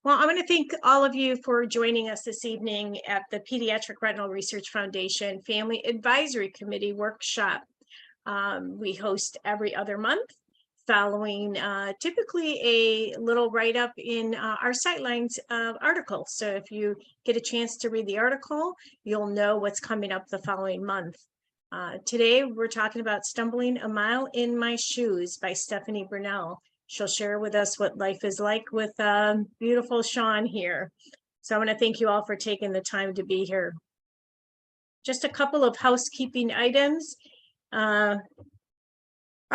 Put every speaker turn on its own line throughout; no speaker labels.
Well, I want to thank all of you for joining us this evening at the Pediatric Retinal Research Foundation Family Advisory Committee workshop. We host every other month following typically a little write-up in our Sightlines article. So if you get a chance to read the article, you'll know what's coming up the following month. Today, we're talking about Stumbling a Mile in My Shoes by Stephanie Brunel. She'll share with us what life is like with beautiful Sean here. So I want to thank you all for taking the time to be here. Just a couple of housekeeping items. Our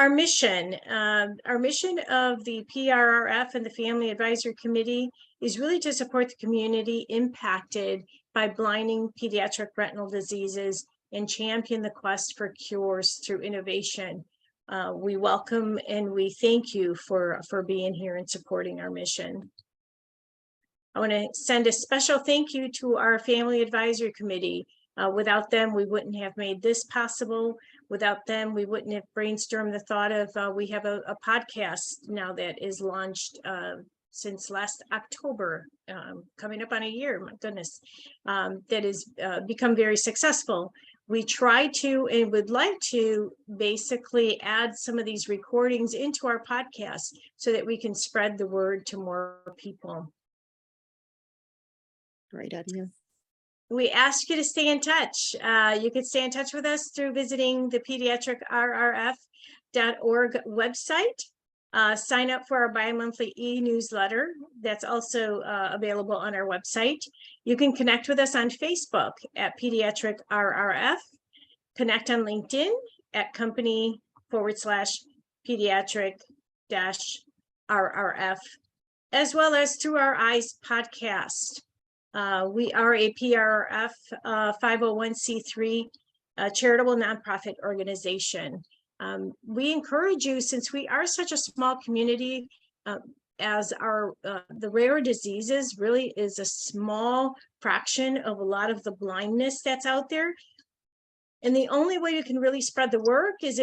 mission of the PRRF and the Family Advisory Committee is really to support the community impacted by blinding pediatric retinal diseases and champion the quest for cures through innovation. We welcome and we thank you for being here and supporting our mission. I want to send a special thank you to our Family Advisory Committee. Without them, we wouldn't have made this possible. Without them, we wouldn't have brainstormed the thought of, we have a podcast now that is launched since last October, coming up on a year, my goodness, that has become very successful. We try to and would like to basically add some of these recordings into our podcast so that we can spread the word to more people.
Great idea.
We ask you to stay in touch. You can stay in touch with us through visiting the pediatricrrf.org website. Sign up for our bi-monthly e-newsletter that's also available on our website. You can connect with us on Facebook at Pediatric RRF, connect on LinkedIn at company/pediatric-RRF, as well as through our EYES podcast. We are a PRRF 501c3 charitable nonprofit organization. We encourage you, since we are such a small community, as our the rare diseases really is a small fraction of a lot of the blindness that's out there. And the only way you can really spread the work is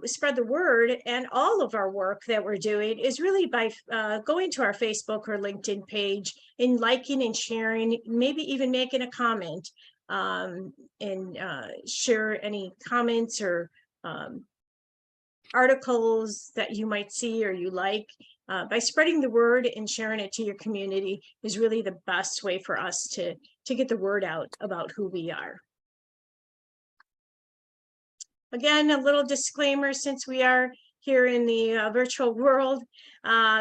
spread the word, and all of our work that we're doing is really by going to our Facebook or LinkedIn page and liking and sharing, maybe even making a comment, and share any comments or articles that you might see or you like. By spreading the word and sharing it to your community is really the best way for us to get the word out about who we are. Again, a little disclaimer, since we are here in the virtual world,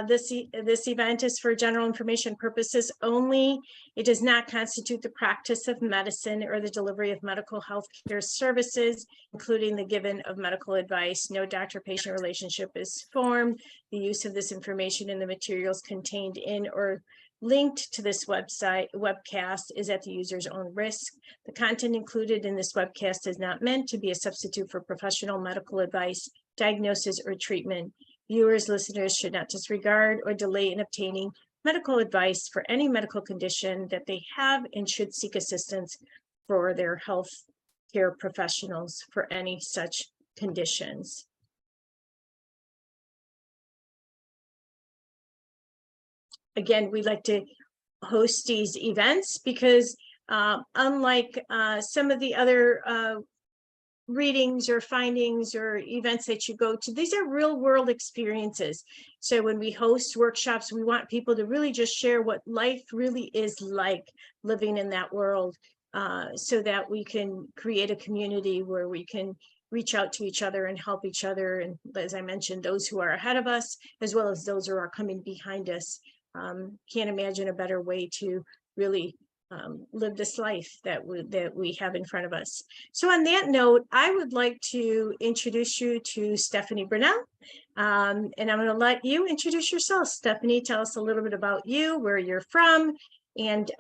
this event is for general information purposes only. It does not constitute the practice of medicine or the delivery of medical health care services, including the giving of medical advice. No doctor-patient relationship is formed. The use of this information and the materials contained in or linked to this webcast is at the user's own risk. The content included in this webcast is not meant to be a substitute for professional medical advice, diagnosis, or treatment. Viewers, listeners should not disregard or delay in obtaining medical advice for any medical condition that they have, and should seek assistance for their health care professionals for any such conditions. Again, we like to host these events because unlike some of the other readings or findings or events that you go to, these are real world experiences. So when we host workshops, we want people to really just share what life really is like living in that world, so that we can create a community where we can reach out to each other and help each other. And as I mentioned, those who are ahead of us, as well as those who are coming behind us. Can't imagine a better way to really live this life that we have in front of us. So on that note, I would like to introduce you to Stephanie Brunel, and I'm going to let you introduce yourself. Stephanie, tell us a little bit about you, where you're from, and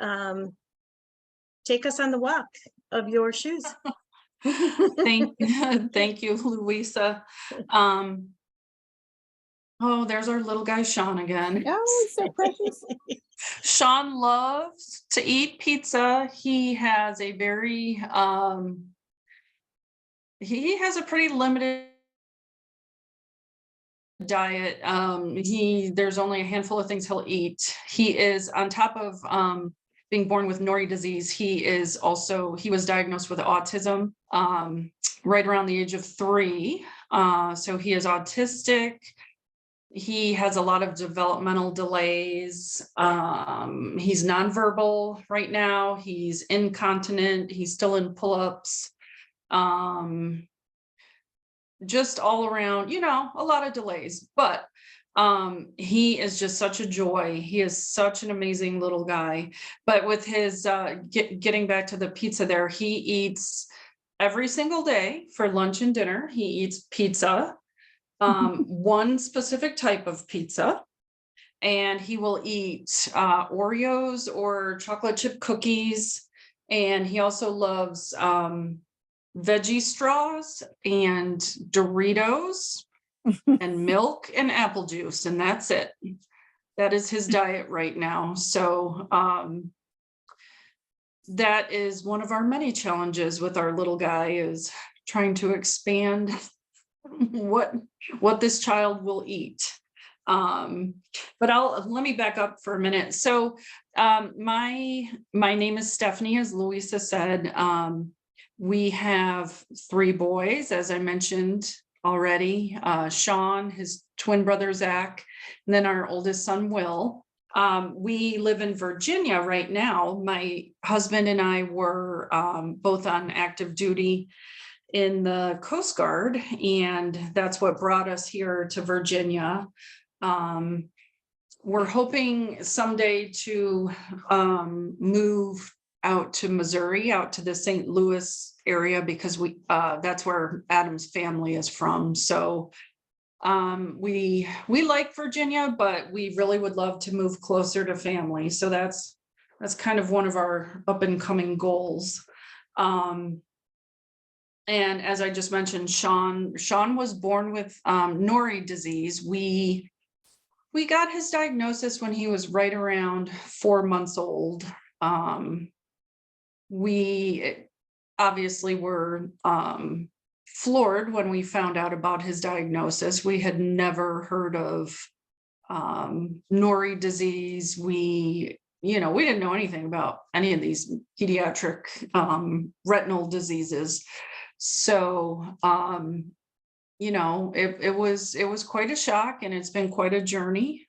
take us on the walk of your shoes.
Thank you, Louisa. Oh, there's our little guy, Sean, again.
Oh, it's so precious.
Sean loves to eat pizza. He has a very, he has a pretty limited diet. There's only a handful of things he'll eat. He is on top of being born with Norrie disease. He was diagnosed with autism right around the age of 3. So he is autistic. He has a lot of developmental delays. He's nonverbal right now. He's incontinent. He's still in pull-ups. Just all around, a lot of delays, but he is just such a joy. He is such an amazing little guy. But with his getting back to the pizza there, he eats every single day for lunch and dinner. He eats pizza, one specific type of pizza, and he will eat Oreos or chocolate chip cookies. And he also loves veggie straws and Doritos and milk and apple juice, and that's it. That is his diet right now. So that is one of our many challenges with our little guy, is trying to expand what this child will eat. But let me back up for a minute. So my name is Stephanie, as Louisa said. We have 3 boys, as I mentioned already. Sean, his twin brother Zach, and then our oldest son Will. We live in Virginia right now. My husband and I were both on active duty in the Coast Guard, and that's what brought us here to Virginia. We're hoping someday to move out to Missouri, out to the St. Louis area, because that's where Adam's family is from. So we like Virginia, but we really would love to move closer to family. So that's kind of one of our up and coming goals. And as I just mentioned, Sean was born with Norrie disease. We got his diagnosis when he was right around 4 months old. We obviously were floored when we found out about his diagnosis. We had never heard of Norrie disease. We didn't know anything about any of these pediatric retinal diseases. So it was quite a shock, and it's been quite a journey.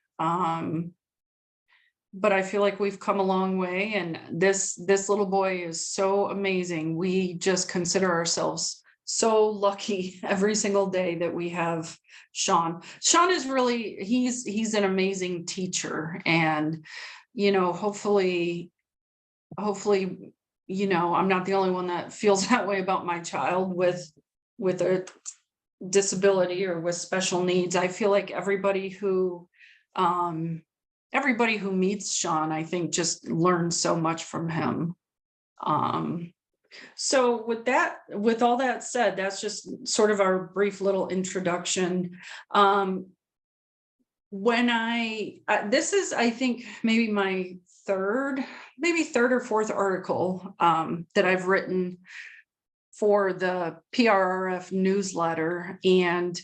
But I feel like we've come a long way, and this little boy is so amazing. We just consider ourselves so lucky every single day that we have Sean. Sean is really, he's an amazing teacher, and hopefully I'm not the only one that feels that way about my child with a disability or with special needs. I feel like everybody who meets Sean, I think, just learns so much from him. So with all that said, that's just sort of our brief little introduction. This is, I think, maybe my third or fourth article that I've written for the PRRF newsletter, and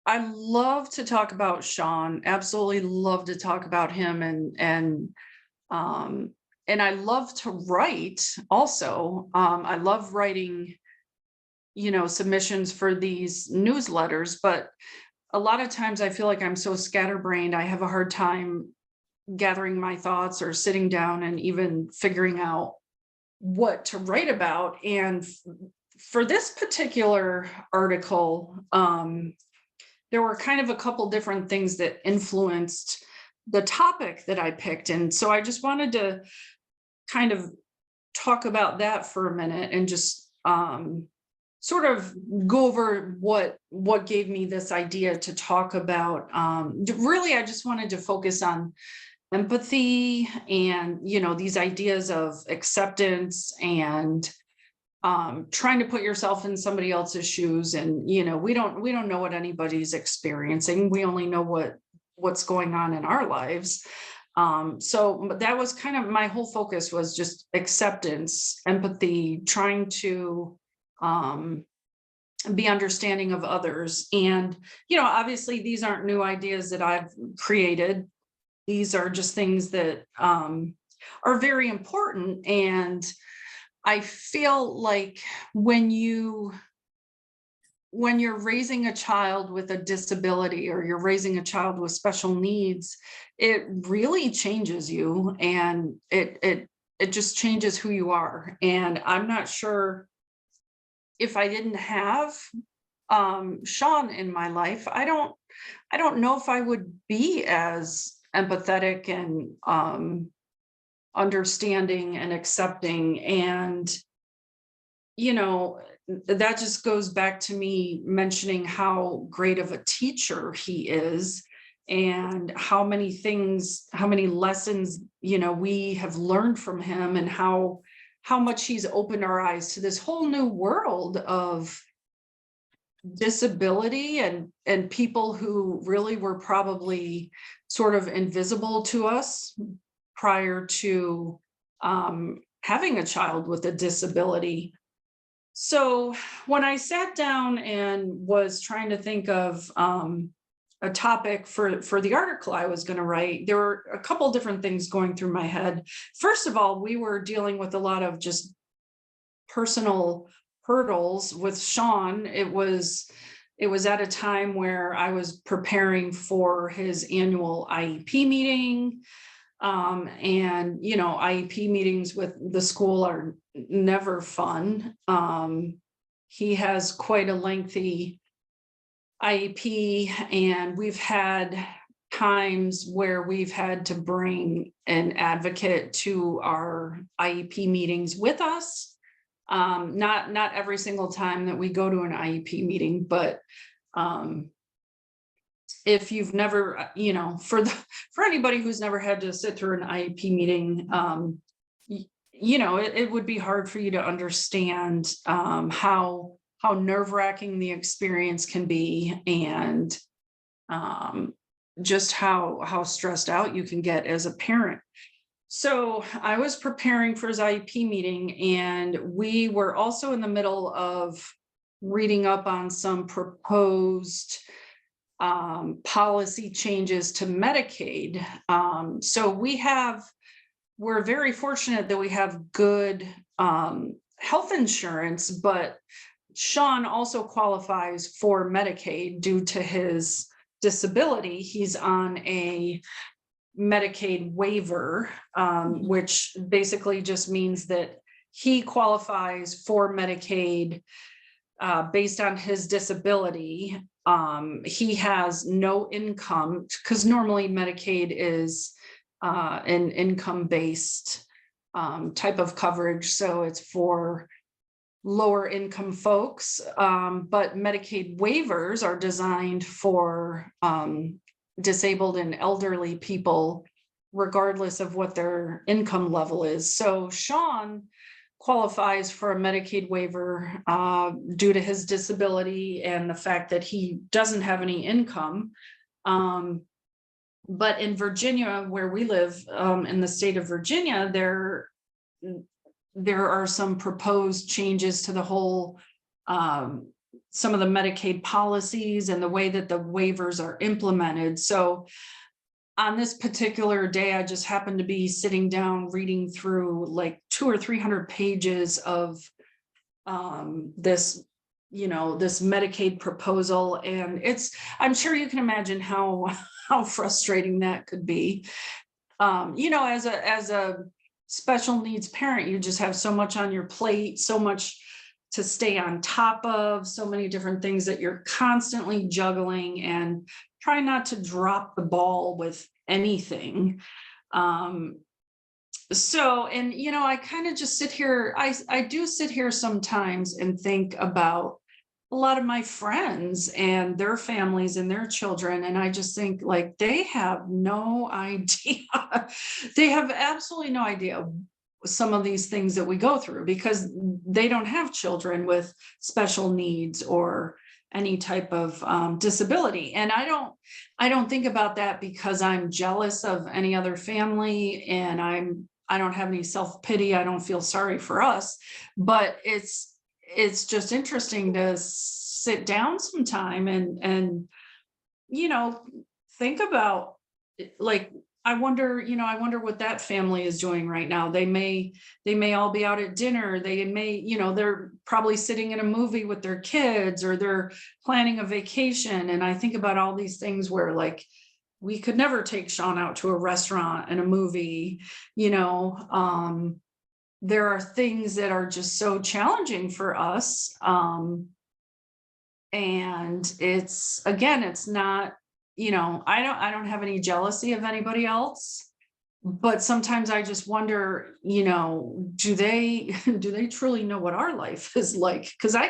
I love to talk about Sean. Absolutely love to talk about him, and I love to write also. I love writing, submissions for these newsletters, but a lot of times I feel like I'm so scatterbrained, I have a hard time gathering my thoughts or sitting down and even figuring out what to write about. And for this particular article, there were kind of a couple different things that influenced the topic that I picked. And so I just wanted to kind of talk about that for a minute and just sort of go over what gave me this idea to talk about. Really, I just wanted to focus on empathy and, these ideas of acceptance and trying to put yourself in somebody else's shoes. And, we don't know what anybody's experiencing. We only know what's going on in our lives. So that was kind of my whole focus, was just acceptance, empathy, trying to be understanding of others. And, you know, obviously these aren't new ideas that I've created. These are just things that are very important. And I feel like when you're raising a child with a disability, or you're raising a child with special needs, it really changes you, and it just changes who you are. And I'm not sure, if I didn't have Sean in my life, I don't know if I would be as empathetic and understanding and accepting. And, you know, that just goes back to me mentioning how great of a teacher he is, and how many things, how many lessons, you know, we have learned from him, and how much he's opened our eyes to this whole new world of disability, and people who really were probably sort of invisible to us prior to having a child with a disability. So when I sat down and was trying to think of a topic for the article I was going to write, there were a couple different things going through my head. First of all, we were dealing with a lot of just personal hurdles with Sean. It was at a time where I was preparing for his annual IEP meeting. And, you know, IEP meetings with the school are never fun. He has quite a lengthy IEP, and we've had times where we've had to bring an advocate to our IEP meetings with us. Not every single time that we go to an IEP meeting, but if you've never, you know, for anybody who's never had to sit through an IEP meeting, you know, it would be hard for you to understand how nerve-wracking the experience can be, and just how stressed out you can get as a parent. So I was preparing for his IEP meeting, and we were also in the middle of reading up on some proposed policy changes to Medicaid. So we're very fortunate that we have good health insurance, but Sean also qualifies for Medicaid due to his disability. He's on a Medicaid waiver, which basically just means that he qualifies for Medicaid based on his disability. He has no income, because normally Medicaid is an income-based type of coverage, so it's for lower income folks, but Medicaid waivers are designed for disabled and elderly people, regardless of what their income level is. So Sean qualifies for a Medicaid waiver due to his disability and the fact that he doesn't have any income. But in Virginia, where we live, in the state of Virginia, there are some proposed changes to the whole some of the Medicaid policies and the way that the waivers are implemented. So on this particular day, I just happened to be sitting down reading through like 200 or 300 pages of this, you know, this Medicaid proposal. And I'm sure you can imagine how frustrating that could be. You know, as a special needs parent, you just have so much on your plate, so much to stay on top of, so many different things that you're constantly juggling, and try not to drop the ball with anything. So, and, you know, I kind of just sit here, I do sit here sometimes and think about a lot of my friends and their families and their children. And I just think, like, they have no idea. They have absolutely no idea some of these things that we go through, because they don't have children with special needs or any type of disability. And I don't think about that because I'm jealous of any other family, and I don't have any self-pity. I don't feel sorry for us, but it's just interesting to sit down sometime and, think about like, I wonder what that family is doing right now. They may all be out at dinner. They may, they're probably sitting in a movie with their kids, or they're planning a vacation. And I think about all these things where like, we could never take Sean out to a restaurant and a movie, there are things that are just so challenging for us. And it's not, I don't have any jealousy of anybody else, but sometimes I just wonder, do they truly know what our life is like? Because I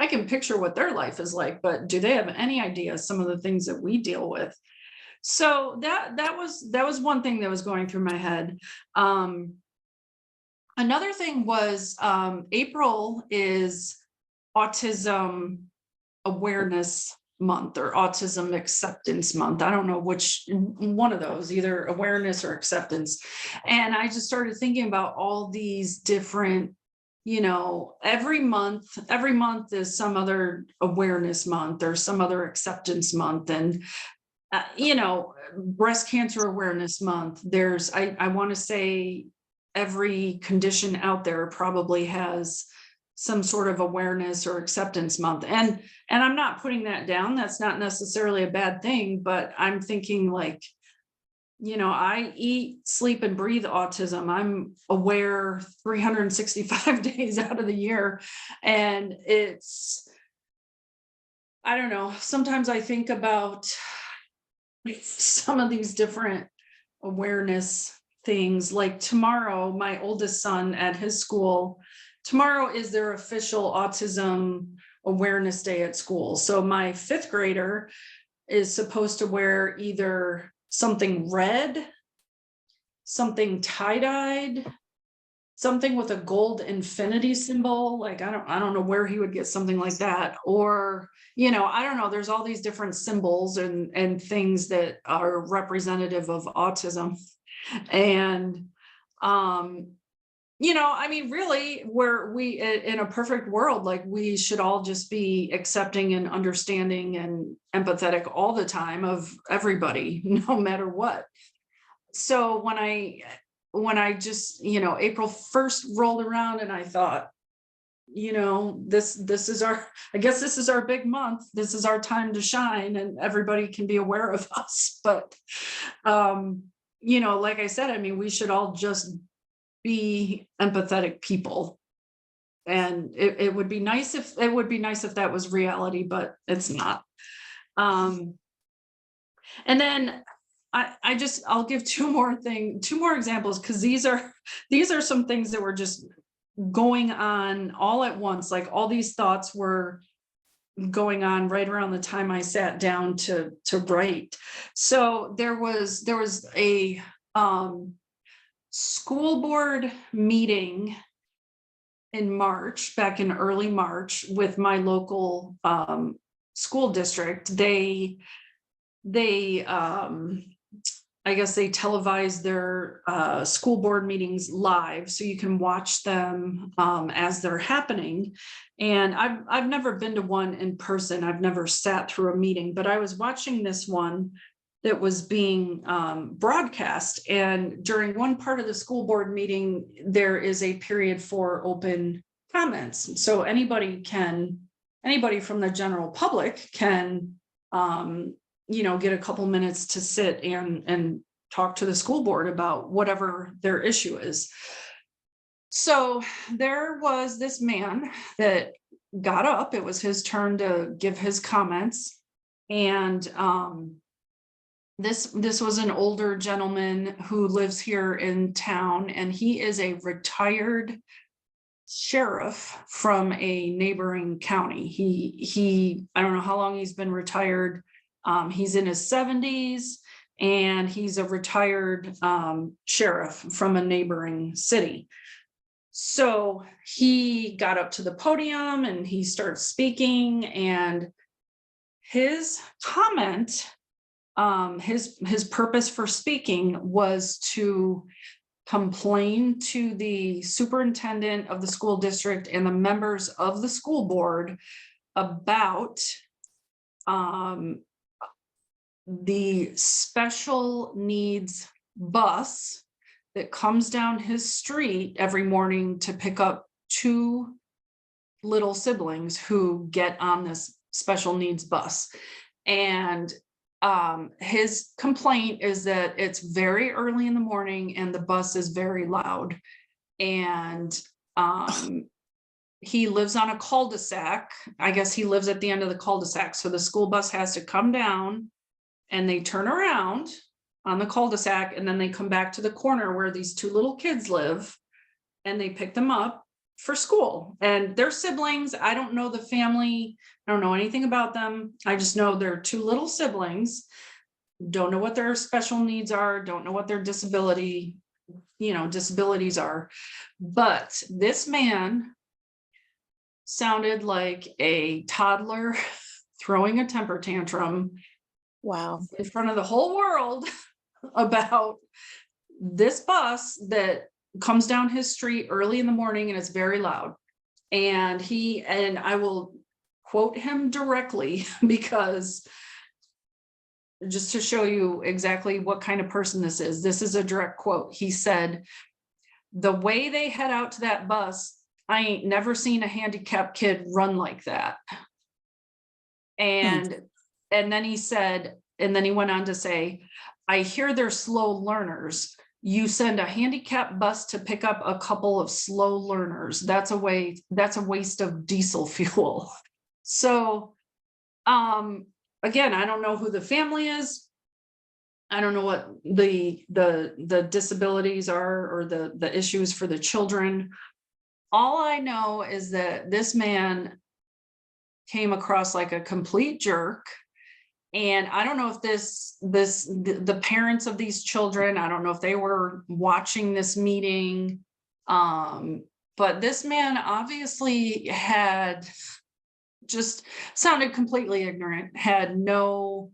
can picture what their life is like, but do they have any idea some of the things that we deal with? So that was one thing that was going through my head. Another thing was April is Autism Awareness Month or Autism Acceptance Month. I don't know which one of those, either awareness or acceptance. And I just started thinking about all these different, every month is some other awareness month or some other acceptance month. And breast cancer awareness month. There's, I want to say every condition out there probably has some sort of awareness or acceptance month. And I'm not putting that down. That's not necessarily a bad thing, but I'm thinking like, I eat, sleep, and breathe autism. I'm aware 365 days out of the year. And it's, I don't know, sometimes I think about some of these different awareness things. Like tomorrow, my oldest son at his school, tomorrow is their official Autism Awareness Day at school. So my 5th grader is supposed to wear either something red, something tie-dyed, something with a gold infinity symbol. Like, I don't know where he would get something like that. Or, I don't know, there's all these different symbols and things that are representative of autism. And, really, where we, in a perfect world, like we should all just be accepting and understanding and empathetic all the time of everybody, no matter what. So when I just, April 1st rolled around and I thought, this is I guess this is our big month. This is our time to shine and everybody can be aware of us. But, like I said, we should all just be empathetic people. And it would be nice if that was reality, but it's not. And then I'll give two more examples, because these are some things that were just going on all at once. Like all these thoughts were going on right around the time I sat down to write. So there was a school board meeting back in early March with my local school district. They I guess they televise their school board meetings live, so you can watch them as they're happening. And I've never been to one in person. I've never sat through a meeting, but I was watching this one that was being broadcast. And during one part of the school board meeting, there is a period for open comments. So anybody from the general public can get a couple minutes to sit and talk to the school board about whatever their issue is. So there was this man that got up. It was his turn to give his comments. And this was an older gentleman who lives here in town, and he is a retired sheriff from a neighboring county. He I don't know how long he's been retired. He's in his 70s, and he's a retired sheriff from a neighboring city. So he got up to the podium and he starts speaking, and his comment, his purpose for speaking was to complain to the superintendent of the school district and the members of the school board about the special needs bus that comes down his street every morning to pick up 2 little siblings who get on this special needs bus. And his complaint is that it's very early in the morning and the bus is very loud. And he lives on a cul-de-sac. I guess he lives at the end of the cul-de-sac. So the school bus has to come down and they turn around on the cul-de-sac, and then they come back to the corner where these 2 little kids live, and they pick them up for school. And they're siblings. I don't know the family. I don't know anything about them. I just know they're 2 little siblings. Don't know what their special needs are. Don't know what their disabilities are. But this man sounded like a toddler throwing a temper tantrum
Wow.
in front of the whole world about this bus that comes down his street early in the morning and it's very loud. And I will quote him directly, because just to show you exactly what kind of person this is. This is a direct quote. He said, "The way they head out to that bus, I ain't never seen a handicapped kid run like that." And then he said, and then he went on to say, "I hear they're slow learners. You send a handicapped bus to pick up a couple of slow learners. That's a waste of diesel fuel." So, again, I don't know who the family is. I don't know what the disabilities are or the issues for the children. All I know is that this man came across like a complete jerk. And I don't know if the parents of these children, I don't know if they were watching this meeting. But this man obviously had just sounded completely ignorant, had no,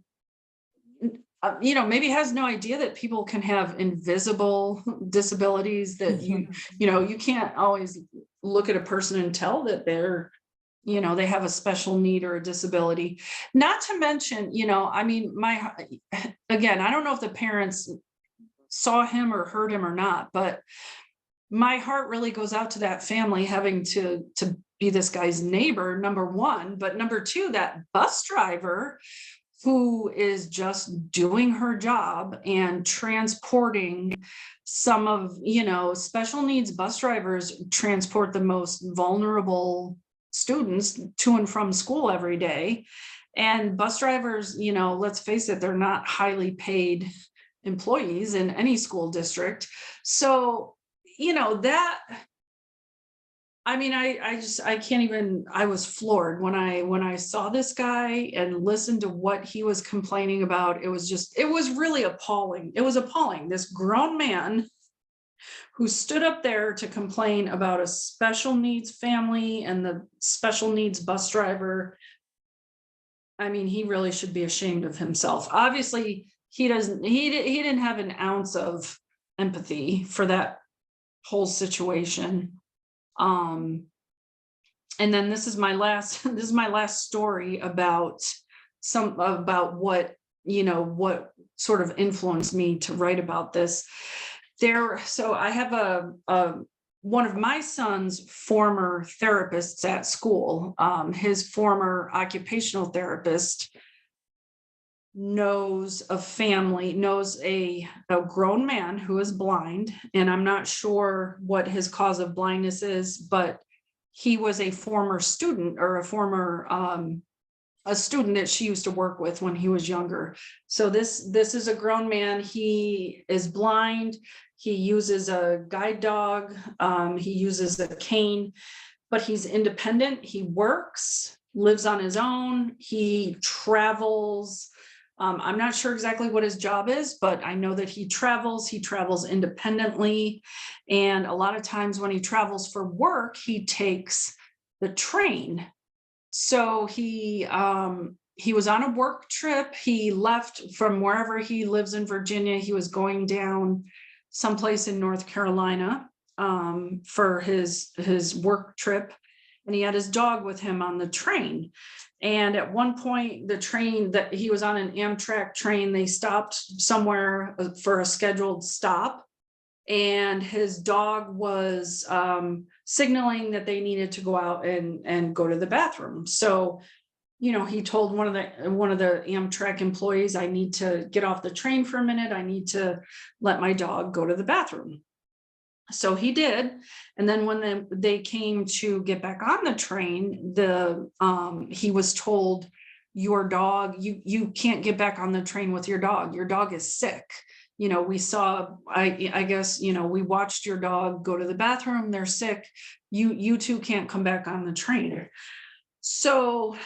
maybe has no idea that people can have invisible disabilities, that you can't always look at a person and tell that they're, they have a special need or a disability. Not to mention, again, I don't know if the parents saw him or heard him or not, but my heart really goes out to that family having to be this guy's neighbor, number one, but number two, that bus driver who is just doing her job and transporting some of, special needs bus drivers transport the most vulnerable students to and from school every day. And bus drivers, let's face it, they're not highly paid employees in any school district. So, I was floored when I saw this guy and listened to what he was complaining about. It was really appalling. It was appalling. This grown man who stood up there to complain about a special needs family and the special needs bus driver. He really should be ashamed of himself. Obviously, he didn't have an ounce of empathy for that whole situation. And then this is my last story about what sort of influenced me to write about this. So I have one of my son's former therapists at school. His former occupational therapist knows a grown man who is blind, and I'm not sure what his cause of blindness is, but he was a former student or a student that she used to work with when he was younger. So this is a grown man. He is blind. He uses a guide dog. He uses a cane, but he's independent. He works, lives on his own. He travels. I'm not sure exactly what his job is, but I know that he travels independently. And a lot of times when he travels for work, he takes the train. So he was on a work trip. He left from wherever he lives in Virginia. He was going down someplace in North Carolina for his work trip. and he had his dog with him on the train. And at one point, the train that he was on, an Amtrak train, they stopped somewhere for a scheduled stop. And his dog was signaling that they needed to go out and go to the bathroom. So, he told one of the Amtrak employees, I need to get off the train for a minute. I need to let my dog go to the bathroom. So he did. And then when they came to get back on the train, he was told, your dog, you can't get back on the train with your dog. Your dog is sick. We saw, I guess, we watched your dog go to the bathroom. They're sick. You two can't come back on the train. So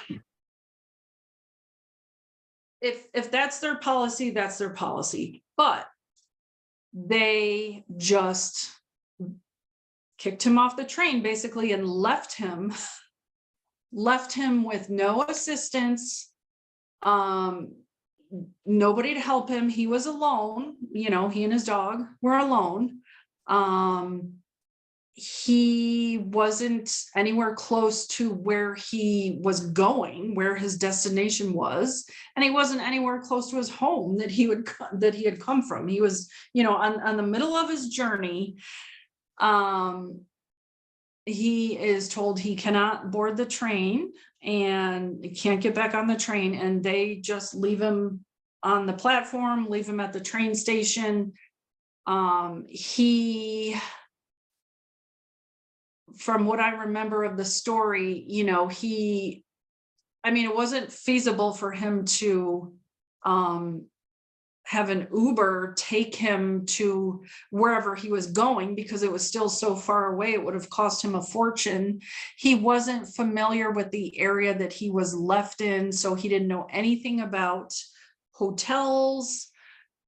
if that's their policy, that's their policy. But they just kicked him off the train basically and left him with no assistance, nobody to help him. He was alone. He and his dog were alone. He wasn't anywhere close to where he was going, where his destination was, and he wasn't anywhere close to his home that he had come from. He was, on the middle of his journey. He is told he cannot board the train and he can't get back on the train, and they just leave him on the platform, leave him at the train station. From what I remember of the story, it wasn't feasible for him to have an Uber take him to wherever he was going, because it was still so far away. It would have cost him a fortune. He wasn't familiar with the area that he was left in, so he didn't know anything about hotels,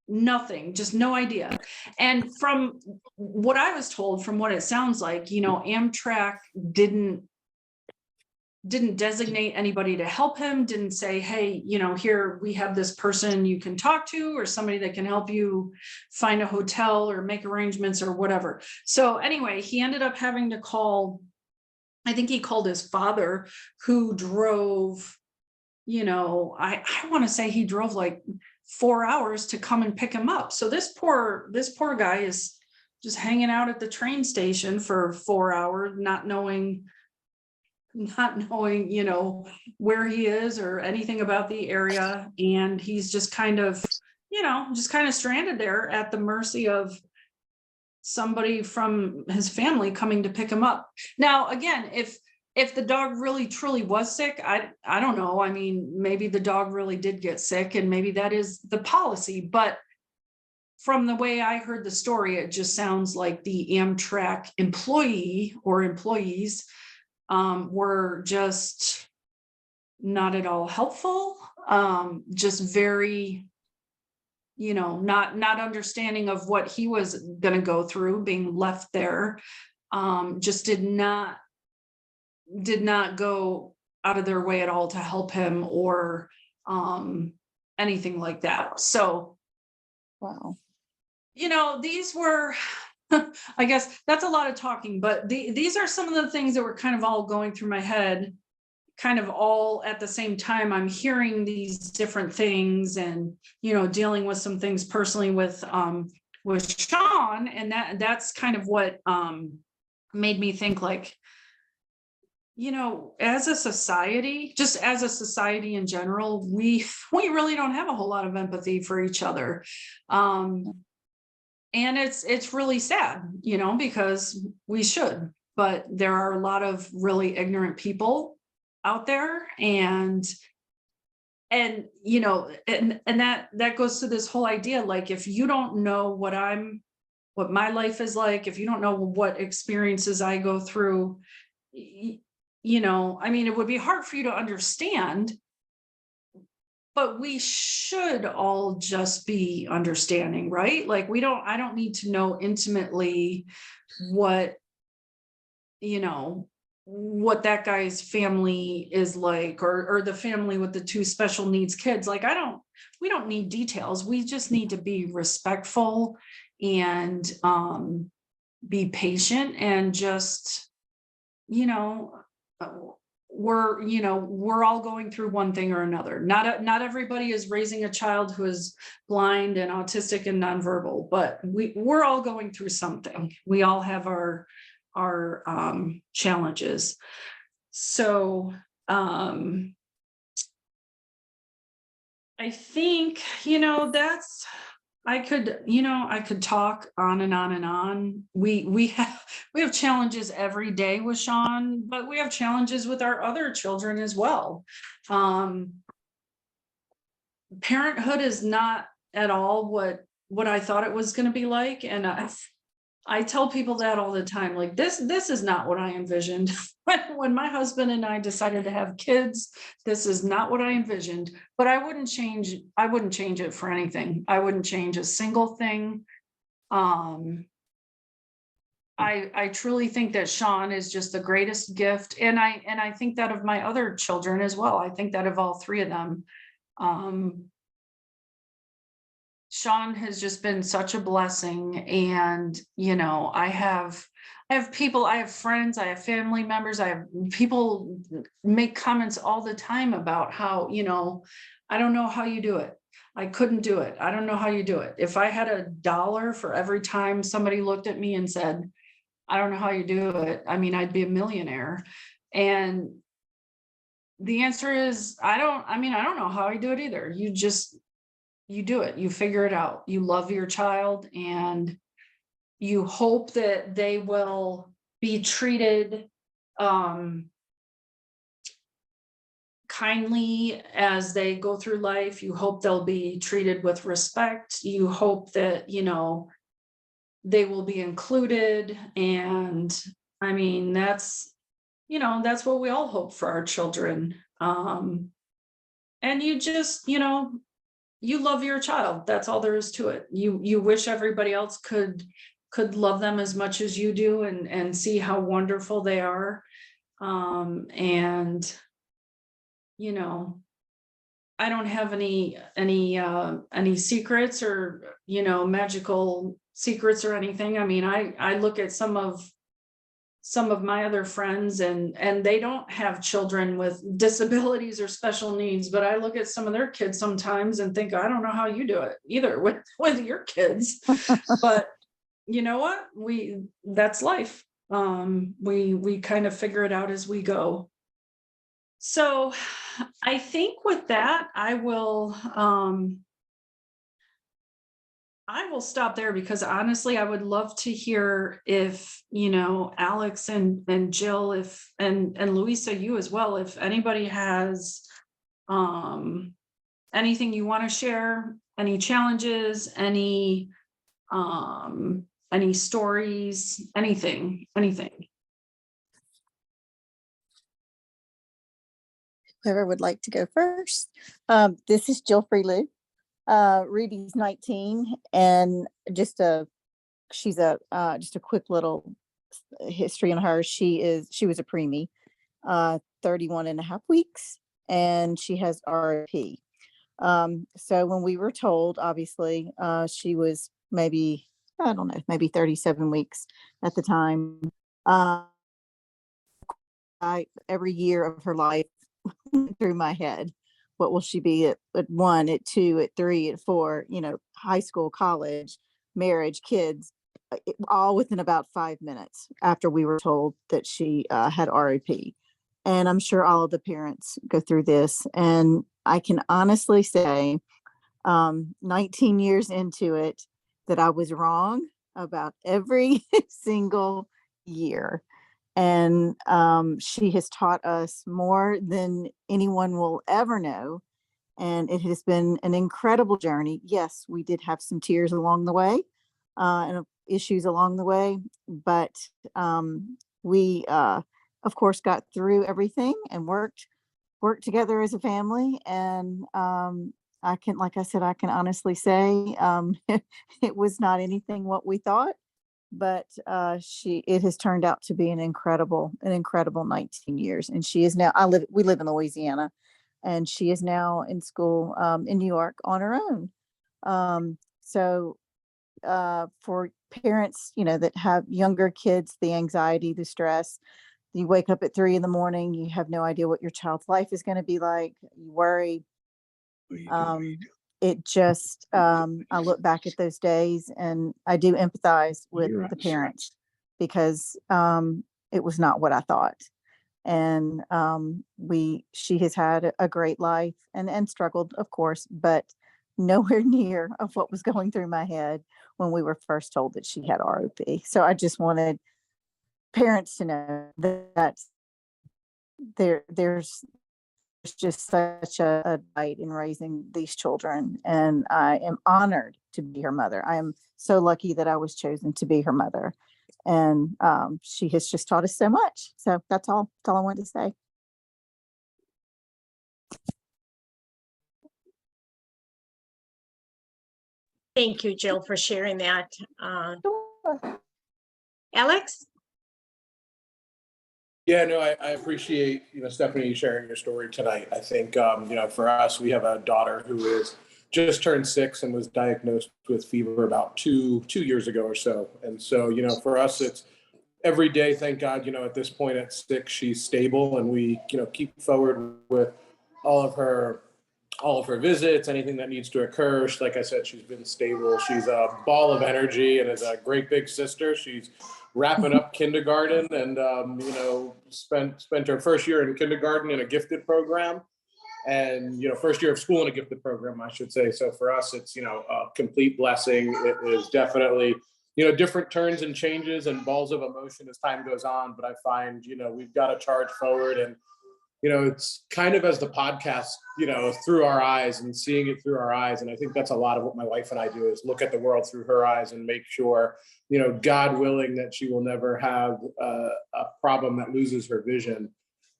nothing, just no idea. And from what I was told, from what it sounds like, Amtrak didn't designate anybody to help him, didn't say, hey, here we have this person you can talk to, or somebody that can help you find a hotel or make arrangements or whatever. So anyway, he ended up having to call, I think he called his father, who drove, I want to say he drove like 4 hours to come and pick him up. So this poor guy is just hanging out at the train station for 4 hours, not knowing, where he is or anything about the area. And he's just kind of stranded there at the mercy of somebody from his family coming to pick him up. Now, again, if the dog really truly was sick, I don't know. I mean, maybe the dog really did get sick and maybe that is the policy, but from the way I heard the story, it just sounds like the Amtrak employee or employees were just not at all helpful, just very, not understanding of what he was going to go through, being left there, just did not go out of their way at all to help him or anything like that. So,
Wow.
These were, I guess that's a lot of talking, but these are some of the things that were kind of all going through my head, kind of all at the same time. I'm hearing these different things and, dealing with some things personally with Sean. And that's kind of what made me think like, as a society, just as a society in general, we really don't have a whole lot of empathy for each other. And it's really sad, because we should, but there are a lot of really ignorant people out there. And that goes to this whole idea. Like, if you don't know what my life is like, if you don't know what experiences I go through, it would be hard for you to understand, but we should all just be understanding, right? Like, I don't need to know intimately what that guy's family is like, or the family with the 2 special needs kids. Like, we don't need details. We just need to be respectful and be patient and just, we're all going through one thing or another. Not everybody is raising a child who is blind and autistic and nonverbal, but we're all going through something. We all have our challenges. So I think, that's, I could talk on and on and on. We have challenges every day with Sean, but we have challenges with our other children as well. Parenthood is not at all what I thought it was going to be like. And I tell people that all the time, like this is not what I envisioned. When my husband and I decided to have kids, this is not what I envisioned, but I wouldn't change it for anything. I wouldn't change a single thing. I truly think that Sean is just the greatest gift. And I think that of my other children as well. I think that of all three of them. Sean has just been such a blessing. And, I have people, I have friends, I have family members, I have people make comments all the time about how, I don't know how you do it. I couldn't do it. I don't know how you do it. If I had $1 for every time somebody looked at me and said, I don't know how you do it, I mean, I'd be a millionaire. And the answer is, I don't know how I do it either. You do it, you figure it out. You love your child and you hope that they will be treated kindly as they go through life. You hope they'll be treated with respect. You hope that, they will be included. And I mean, that's what we all hope for our children. And you just, you love your child. That's all there is to it. You wish everybody else could love them as much as you do and see how wonderful they are. And I don't have any secrets or, magical secrets or anything. I mean, I look at some of my other friends and they don't have children with disabilities or special needs, but I look at some of their kids sometimes and think, I don't know how you do it either with your kids. But you know what? That's life. We kind of figure it out as we go. So I think with that, I will stop there because honestly, I would love to hear if, Alex and Jill, and Louisa, you as well, if anybody has anything you want to share, any challenges, any stories, anything.
Whoever would like to go first. This is Jill Freelou. Ruby's 19, and just a quick little history on her. She was a preemie, 31 and a half weeks, and she has RP. So when we were told, obviously, she was maybe 37 weeks at the time. Every year of her life through my head. What will she be at 1, at 2, at 3, at 4, high school, college, marriage, kids, all within about 5 minutes after we were told that she had RAP. And I'm sure all of the parents go through this. And I can honestly say, 19 years into it, that I was wrong about every single year. And she has taught us more than anyone will ever know. And it has been an incredible journey. Yes, we did have some tears along the way and issues along the way, but we, of course, got through everything and worked together as a family. And I can honestly say it was not anything what we thought. But it has turned out to be an incredible 19 years. And she is now, we live in Louisiana, and she is now in school in New York on her own. So for parents, that have younger kids, the anxiety, the stress, you wake up at 3 a.m, you have no idea what your child's life is going to be like. You worry. It just, I look back at those days and I do empathize with the parents because it was not what I thought. And she has had a great life and struggled, of course, but nowhere near of what was going through my head when we were first told that she had ROP. So I just wanted parents to know that there's just such a delight in raising these children, and I am honored to be her mother. I am so lucky that I was chosen to be her mother, and she has just taught us so much. So that's all I wanted to say.
Thank you, Jill, for sharing that.
Sure.
Alex?
Yeah, no, I appreciate, Stephanie, you sharing your story tonight. I think, for us, we have a daughter who is just turned 6 and was diagnosed with fever about two years ago or so. And so, for us, it's every day, thank God, at this point at 6, she's stable, and we, keep forward with all of her visits, anything that needs to occur. Like I said, she's been stable. She's a ball of energy and is a great big sister. She's wrapping up kindergarten and, spent her first year in kindergarten in a gifted program and, first year of school in a gifted program, I should say. So for us, it's, a complete blessing. It is definitely, different turns and changes and balls of emotion as time goes on. But I find, we've got to charge forward and, it's kind of as the podcast, through our eyes and seeing it through our eyes. And I think that's a lot of what my wife and I do is look at the world through her eyes and make sure, God willing, that she will never have a problem that loses her vision,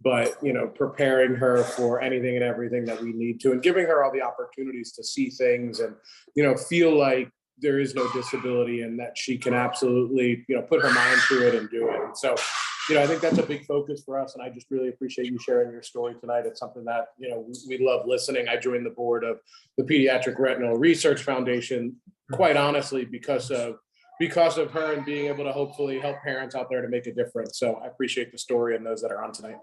but, preparing her for anything and everything that we need to and giving her all the opportunities to see things and, feel like there is no disability and that she can absolutely, put her mind to it and do it. And so, I think that's a big focus for us. And I just really appreciate you sharing your story tonight. It's something that, we love listening. I joined the board of the Pediatric Retinal Research Foundation, quite honestly, because of her and being able to hopefully help parents out there to make a difference. So I appreciate the story and those that are on tonight.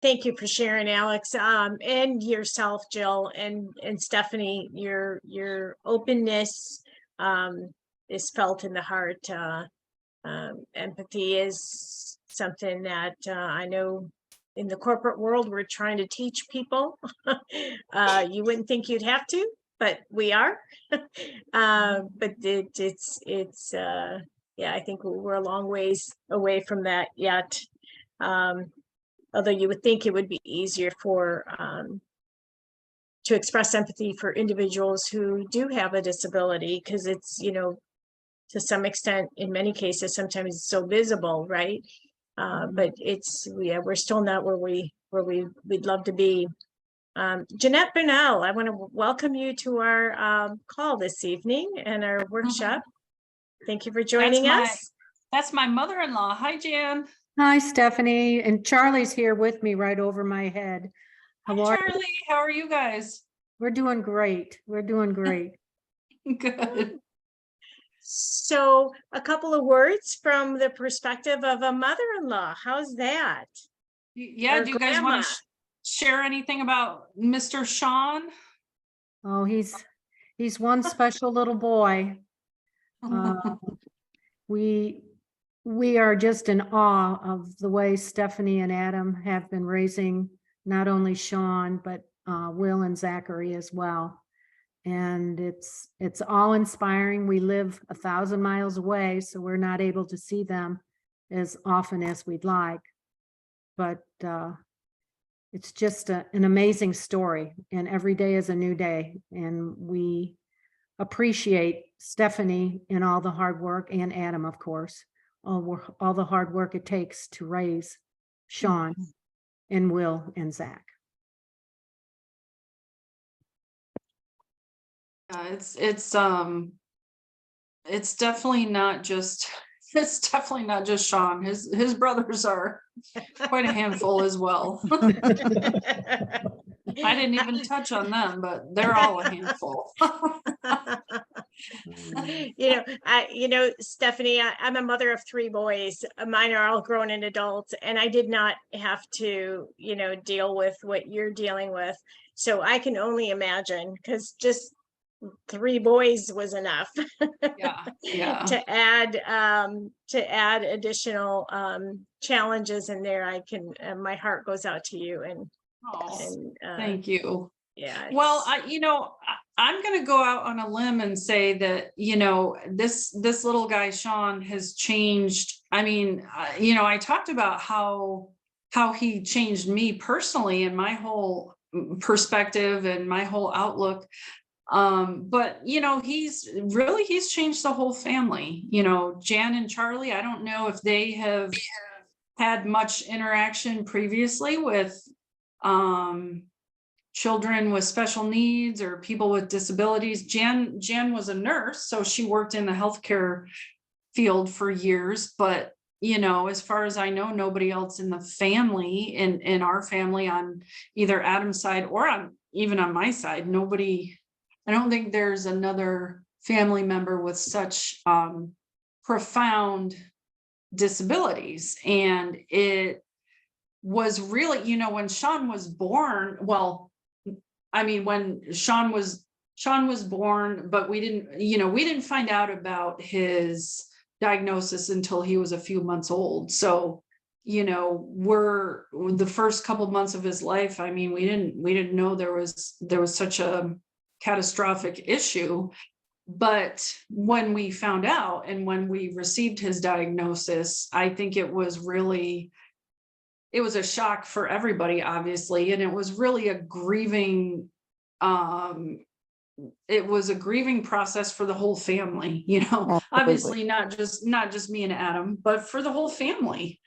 Thank you for sharing, Alex, and yourself, Jill, and Stephanie. Your openness is felt in the heart. Empathy is something that I know in the corporate world we're trying to teach people. You wouldn't think you'd have to, but we are. But it's yeah, I think we're a long ways away from that yet. Although you would think it would be easier to express empathy for individuals who do have a disability, because it's, to some extent, in many cases, sometimes it's so visible, right? But we're still not where we'd love to be. Jeanette Bernal, I want to welcome you to our call this evening and our workshop. Thank you for joining us.
That's my mother-in-law. Hi, Jan.
Hi, Stephanie, and Charlie's here with me right over my head.
Hi, Charlie. How are you guys?
We're doing great. We're doing great.
Good.
So a couple of words from the perspective of a mother-in-law. How's that?
Yeah,
Or
do you guys
grandma.
want to share anything about Mr. Sean?
Oh, he's one special little boy. We are just in awe of the way Stephanie and Adam have been raising not only Sean, but Will and Zachary as well. And it's all inspiring. We live 1,000 miles away, so we're not able to see them as often as we'd like. But it's just an amazing story, and every day is a new day. And we appreciate Stephanie and all the hard work, and Adam, of course, all the hard work it takes to raise Sean and Will and Zach.
It's definitely not just Sean. His brothers are quite a handful as well. I didn't even touch on them, but they're all a handful.
Stephanie, I'm a mother of 3 boys. Mine are all grown and adults, and I did not have to, deal with what you're dealing with. So I can only imagine, because just 3 boys was enough
Yeah.
to add additional challenges in there. My heart goes out to you, and
Thank you.
yeah.
Well, I'm going to go out on a limb and say that, this little guy, Sean, has changed. I mean, I talked about how he changed me personally and my whole perspective and my whole outlook. But, he's changed the whole family. Jan and Charlie, I don't know if they have had much interaction previously with, children with special needs or people with disabilities. Jan was a nurse, so she worked in the healthcare field for years, but as far as I know, nobody else in the family, in our family, on either Adam's side or even on my side, nobody. I don't think there's another family member with such profound disabilities. And it was really, when Sean was born, when Sean was born, but we didn't find out about his diagnosis until he was a few months old. So, we're the first couple months of his life. I mean, we didn't know there was such a catastrophic issue. But when we found out and when we received his diagnosis, I think it was a shock for everybody, obviously. And it was really a grieving, process for the whole family,
Absolutely.
obviously not just me and Adam, but for the whole family.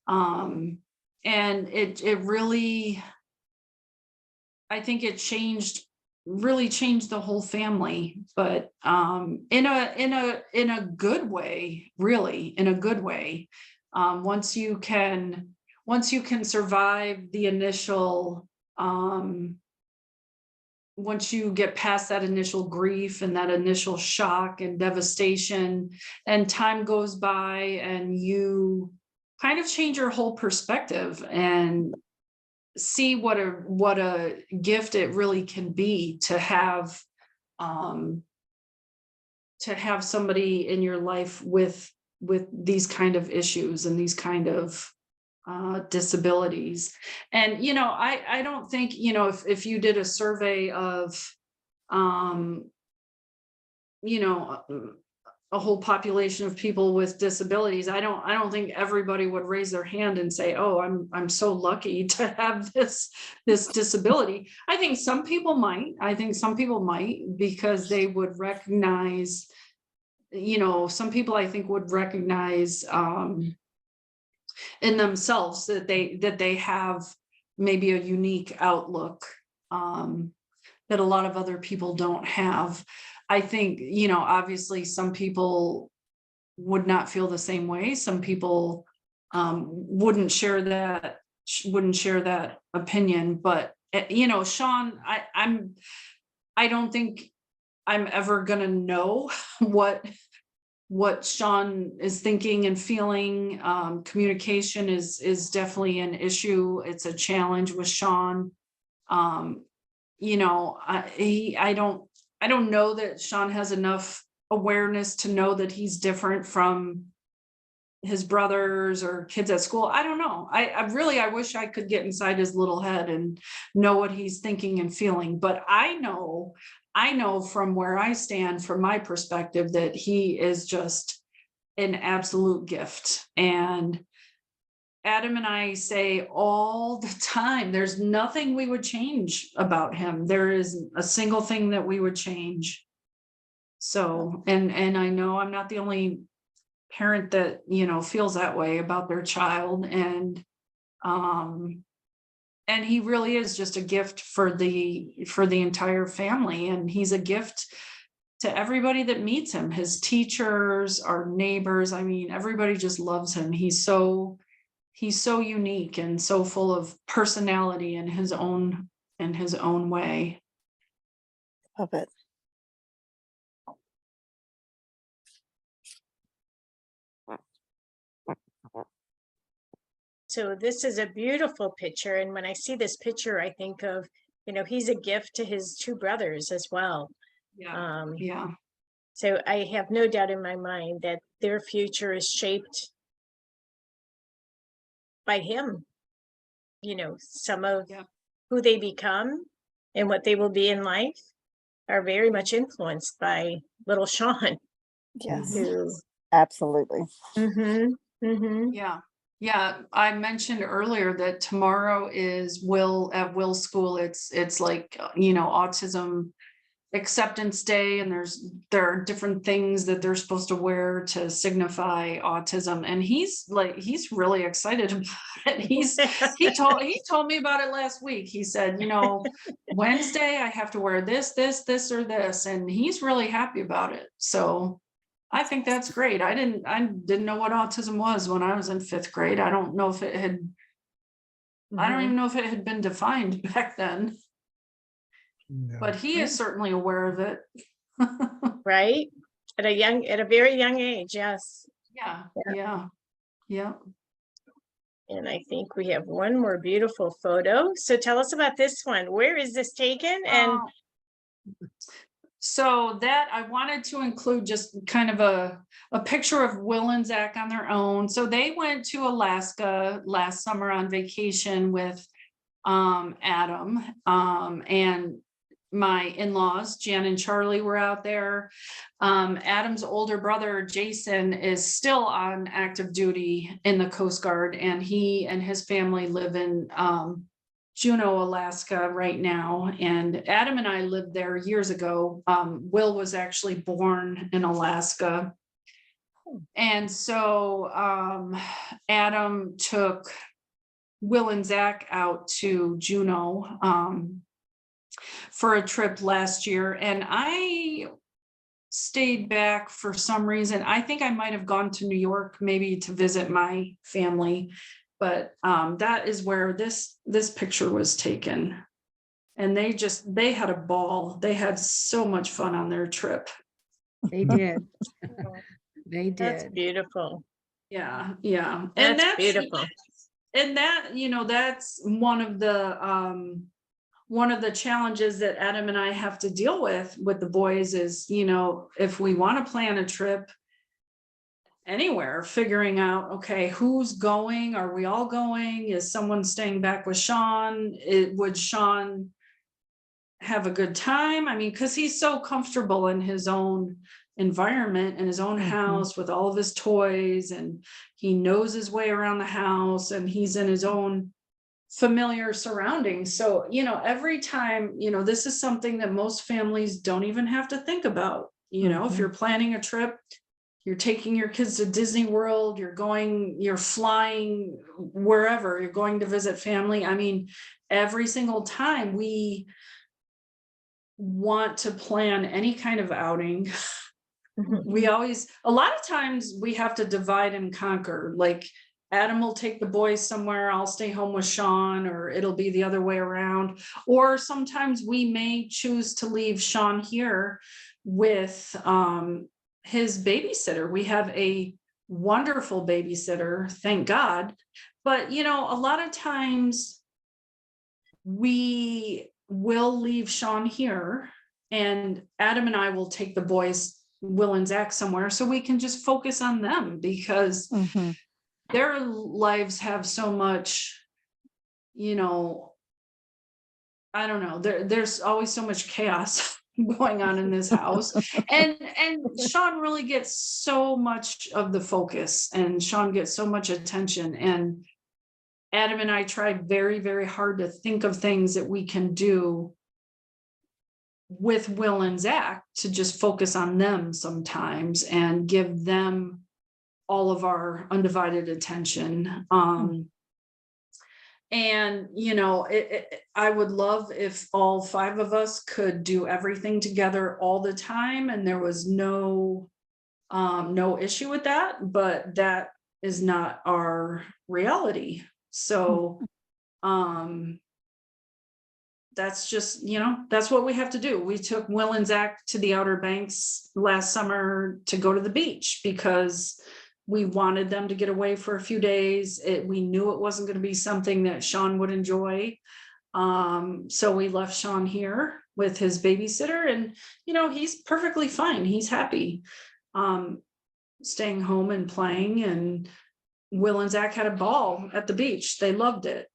And it really, I think it really changed the whole family, but in a good way, really, in a good way. Once you can survive the initial, once you get past that initial grief and that initial shock and devastation, and time goes by and you kind of change your whole perspective and see what a gift it really can be to have somebody in your life with these kind of issues and these kind of disabilities. And I don't think, if you did a survey of a whole population of people with disabilities, I don't think everybody would raise their hand and say, oh, I'm so lucky to have this disability. I think some people might because they would recognize, some people I think would recognize in themselves that they have maybe a unique outlook that a lot of other people don't have. I think, obviously some people would not feel the same way. Some people wouldn't share that opinion. But Sean, I don't think I'm ever gonna know what Sean is thinking and feeling. Communication is definitely an issue. It's a challenge with Sean. I don't know that Sean has enough awareness to know that he's different from his brothers or kids at school. I don't know. I wish I could get inside his little head and know what he's thinking and feeling. But I know from where I stand, from my perspective, that he is just an absolute gift. And Adam and I say all the time, there's nothing we would change about him. There is a single thing that we would change. So, and I know I'm not the only parent that, feels that way about their child. And he really is just a gift for the entire family. And he's a gift to everybody that meets him, his teachers, our neighbors. I mean, everybody just loves him. He's so unique and so full of personality in his own way.
Love it.
So this is a beautiful picture. And when I see this picture, I think of, he's a gift to his two brothers as well.
Yeah, yeah,
So I have no doubt in my mind that their future is shaped by him. Some of
yeah.
who they become and what they will be in life are very much influenced by little Sean.
Yes,
Who,
absolutely.
Yeah, yeah. I mentioned earlier that tomorrow is at Will's school. It's like, autism acceptance day, and there are different things that they're supposed to wear to signify autism. And he's really excited about it. He told me about it last week. He said, Wednesday I have to wear this, or this, and he's really happy about it. So I think that's great. I didn't know what autism was when I was in 5th grade. I don't know if it had, I don't even know if it had been defined back then, but he is certainly aware of it.
right? At a very young age, yes.
Yeah.
And I think we have one more beautiful photo. So tell us about this one. Where is this taken? And
so that I wanted to include just kind of a picture of Will and Zach on their own. So they went to Alaska last summer on vacation with Adam, and my in-laws, Jan and Charlie, were out there. Adam's older brother, Jason, is still on active duty in the Coast Guard, and he and his family live in Juneau, Alaska right now. And Adam and I lived there years ago. Will was actually born in Alaska. And so Adam took Will and Zach out to Juneau for a trip last year, and I stayed back for some reason. I think I might have gone to New York maybe to visit my family, but that is where this picture was taken. And they had a ball. They had so much fun on their trip.
They did. They
that's
did.
beautiful.
Yeah.
And that's beautiful.
And that, that's one of the challenges that Adam and I have to deal with the boys is, if we want to plan a trip anywhere, figuring out, okay, who's going? Are we all going? Is someone staying back with Sean? Would Sean have a good time? I mean, because he's so comfortable in his own environment and his own house with all of his toys, and he knows his way around the house, and he's in his own familiar surroundings. So, every time, this is something that most families don't even have to think about. If you're planning a trip, you're taking your kids to Disney World, you're flying wherever, you're going to visit family. I mean, every single time we want to plan any kind of outing, a lot of times we have to divide and conquer. Like, Adam will take the boys somewhere, I'll stay home with Sean, or it'll be the other way around. Or sometimes we may choose to leave Sean here with his babysitter. We have a wonderful babysitter, thank God. But, a lot of times we will leave Sean here, and Adam and I will take the boys, Will and Zach, somewhere so we can just focus on them, because their lives have so much, I don't know, there's always so much chaos going on in this house. And Sean really gets so much of the focus, and Sean gets so much attention. And Adam and I try very, very hard to think of things that we can do with Will and Zach to just focus on them sometimes and give them all of our undivided attention. And, I would love if all 5 of us could do everything together all the time, and there was no issue with that, but that is not our reality. So, that's just, that's what we have to do. We took Will and Zach to the Outer Banks last summer to go to the beach because we wanted them to get away for a few days. We knew it wasn't going to be something that Sean would enjoy. So we left Sean here with his babysitter, and he's perfectly fine. He's happy staying home and playing, and Will and Zach had a ball at the beach. They loved it.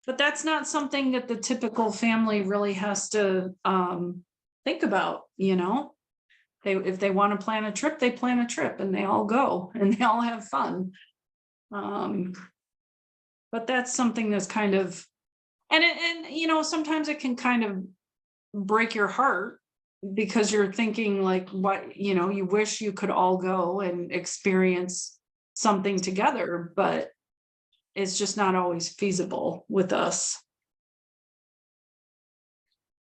But that's not something that the typical family really has to think about, if they want to plan a trip, they plan a trip, and they all go and they all have fun. But that's something that's kind of, and sometimes it can kind of break your heart, because you're thinking like, what, you wish you could all go and experience something together, but it's just not always feasible with us.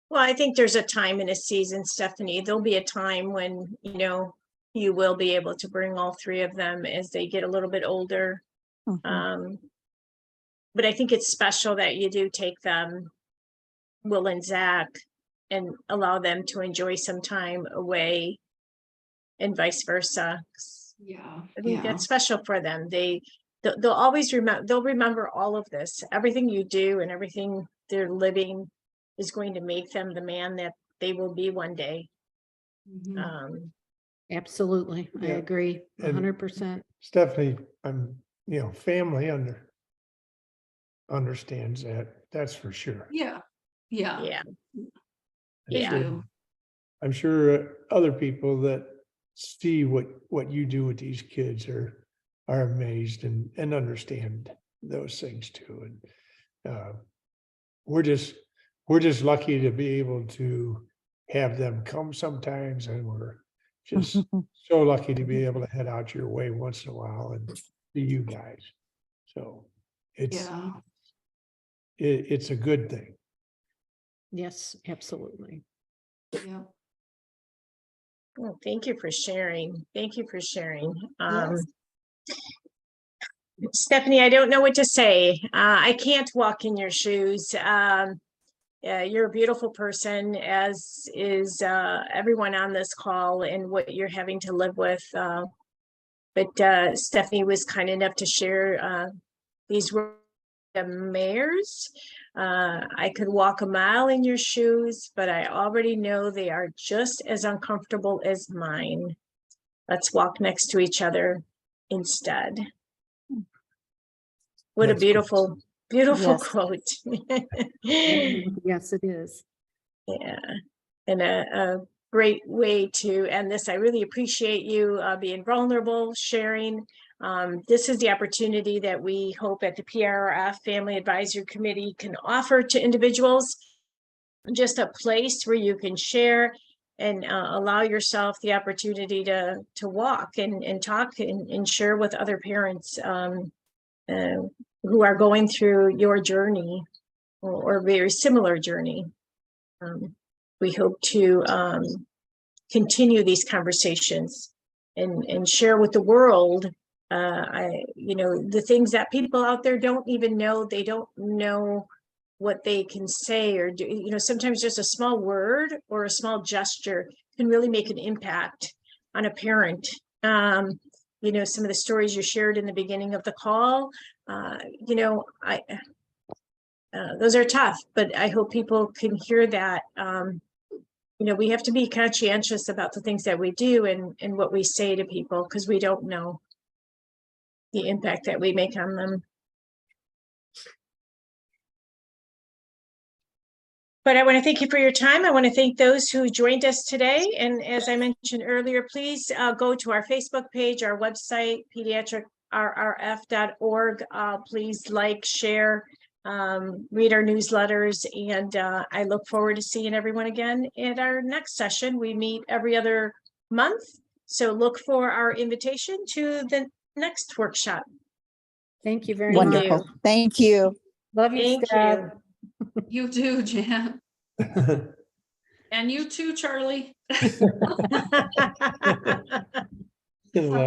Well, I think there's a time and a season, Stephanie. There'll be a time when, you will be able to bring all three of them as they get a little bit older.
Mhm.
But I think it's special that you do take them, Will and Zach, and allow them to enjoy some time away, and vice versa.
Yeah.
I think that's special for them. They'll always remember. They'll remember all of this. Everything you do and everything they're living is going to make them the man that they will be one day.
Mhm.
Absolutely. I
Yeah.
agree
And-
100%.
Stephanie, family understands that, that's for sure.
Yeah.
Yeah.
They
Yeah.
do.
I'm sure other people that see what you do with these kids are amazed and understand those things too. And we're just lucky to be able to have them come sometimes, and we're just so lucky to be able to head out your way once in a while and see you guys. So it's
Yeah.
it's a good thing.
Yes, absolutely.
Yeah.
Well, thank you for sharing. Thank you for sharing.
Yes.
Stephanie, I don't know what to say. I can't walk in your shoes. You're a beautiful person, as is everyone on this call, and what you're having to live with. But Stephanie was kind enough to share these words. The mayor's. I could walk a mile in your shoes, but I already know they are just as uncomfortable as mine. Let's walk next to each other instead. What a
That's
beautiful, beautiful
Yes.
quote.
Yes, it is.
Yeah, and a great way to end this. I really appreciate you being vulnerable, sharing. This is the opportunity that we hope at the PRF Family Advisory Committee can offer to individuals, just a place where you can share and allow yourself the opportunity to walk and talk and share with other parents who are going through your journey or very similar journey. We hope to continue these conversations and share with the world the things that people out there don't even know. They don't know what they can say or do. Sometimes just a small word or a small gesture can really make an impact on a parent. Some of the stories you shared in the beginning of the call, those are tough, but I hope people can hear that. We have to be conscientious about the things that we do and what we say to people, because we don't know the impact that we make on them. But I want to thank you for your time. I want to thank those who joined us today. And as I mentioned earlier, please go to our Facebook page, our website, pediatricrrf.org. Please like, share, read our newsletters, and I look forward to seeing everyone again at our next session. We meet every other month, so look for our invitation to the next workshop.
Thank you very much.
Wonderful. Thank you.
Love you,
Thank
Steph.
you.
You too, Jan. And you too, Charlie.
Good luck.